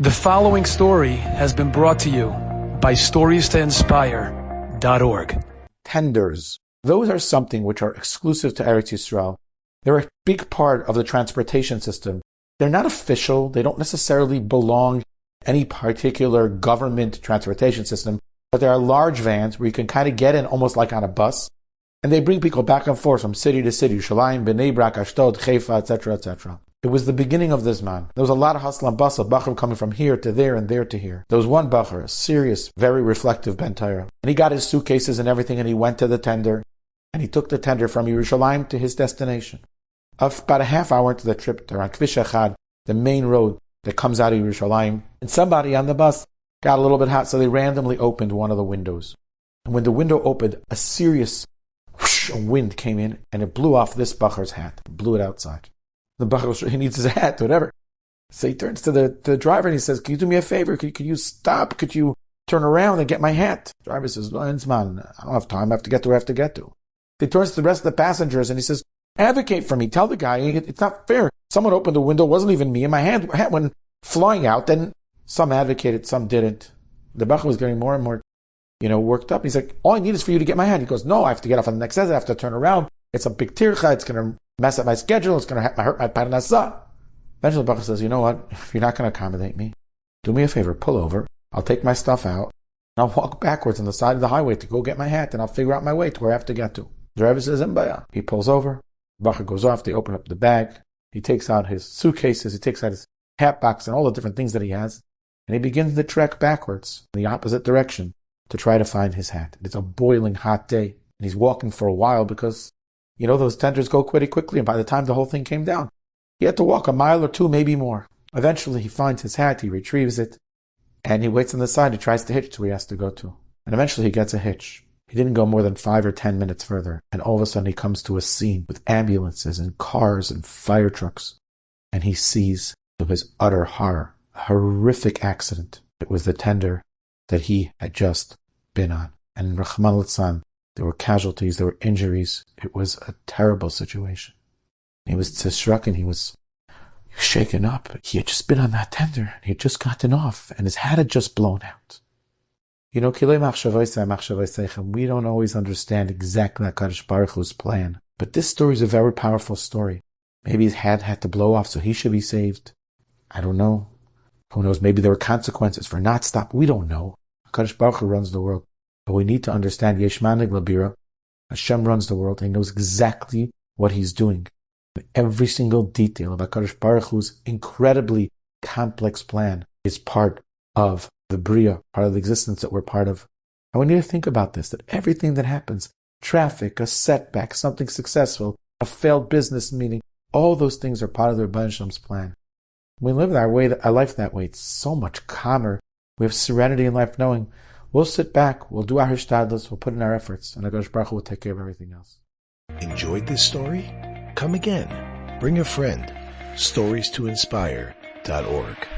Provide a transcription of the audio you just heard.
The following story has been brought to you by StoriesToInspire.org. Tenders. Those are something which are exclusive to Eretz Yisrael. They're a big part of the transportation system. They're not official. They don't necessarily belong to any particular government transportation system, but they are large vans where you can kind of get in almost like on a bus, and they bring people back and forth from city to city, Yerushalayim, Bnei Brak, Ashdod, Haifa, etc., etc. It was the beginning of this man. There was a lot of hustle and bustle, Bachar coming from here to there and there to here. There was one Bachar, a serious, very reflective Ben Torah, and he got his suitcases and everything, and he went to the tender, and he took the tender from Yerushalayim to his destination. About a half hour into the trip, they're on Kvish Echad, the main road that comes out of Yerushalayim, and somebody on the bus got a little bit hot, so they randomly opened one of the windows. And when the window opened, a serious whoosh of wind came in, and it blew off this Bachar's hat, blew it outside. The Bachar, he needs his hat, whatever. So he turns to the driver and he says, "Can you do me a favor? Could you stop? Could you turn around and get my hat?" The driver says, "Man, I don't have time. I have to get to where I have to get to." He turns to the rest of the passengers and he says, "Advocate for me. Tell the guy it's not fair. Someone opened the window, wasn't even me, and my hat went flying out." Then some advocated, some didn't. The Bachar was getting more and more, worked up. He's like, "All I need is for you to get my hat." He goes, "No, I have to get off on the next exit. I have to turn around. It's a big tircha. It's going to mess up my schedule. It's going to hurt my parnasa." Eventually the Bachar says, "You know what? If you're not going to accommodate me, do me a favor, pull over. I'll take my stuff out, and I'll walk backwards on the side of the highway to go get my hat, and I'll figure out my way to where I have to get to." The driver says, "Mbaya." He pulls over. The Bachar goes off. They open up the bag. He takes out his suitcases. He takes out his hat box and all the different things that he has, and he begins to trek backwards in the opposite direction to try to find his hat. It's a boiling hot day, and he's walking for a while because those tenders go pretty quickly, and by the time the whole thing came down, he had to walk a mile or two, maybe more. Eventually, he finds his hat, he retrieves it, and he waits on the side. He tries to hitch to where he has to go to. And eventually, he gets a hitch. He didn't go more than 5 or 10 minutes further, and all of a sudden, he comes to a scene with ambulances and cars and fire trucks, and he sees, to his utter horror, a horrific accident. It was the tender that he had just been on. And Rahman al-Litzlan, there were casualties, there were injuries. It was a terrible situation. He was tzishruk, he was shaken up. He had just been on that tender, and he had just gotten off, and his hat had just blown out. We don't always understand exactly HaKadosh Baruch Hu's plan, but this story is a very powerful story. Maybe his hat had to blow off so he should be saved. I don't know. Who knows? Maybe there were consequences for not stopping. We don't know. HaKadosh Baruch Hu runs the world. But we need to understand Yesh Manig Labira. Hashem runs the world. He knows exactly what he's doing. And every single detail of HaKadosh Baruch Hu's incredibly complex plan is part of the Bria, part of the existence that we're part of. And we need to think about this, that everything that happens, traffic, a setback, something successful, a failed business meeting, all those things are part of the Rebbeinu Shlem's plan. When we live our life that way, it's so much calmer. We have serenity in life knowing we'll sit back, we'll do our hishtadlus, we'll put in our efforts, and HaKadosh Baruch Hu will take care of everything else. Enjoyed this story? Come again. Bring a friend. StoriesToInspire.org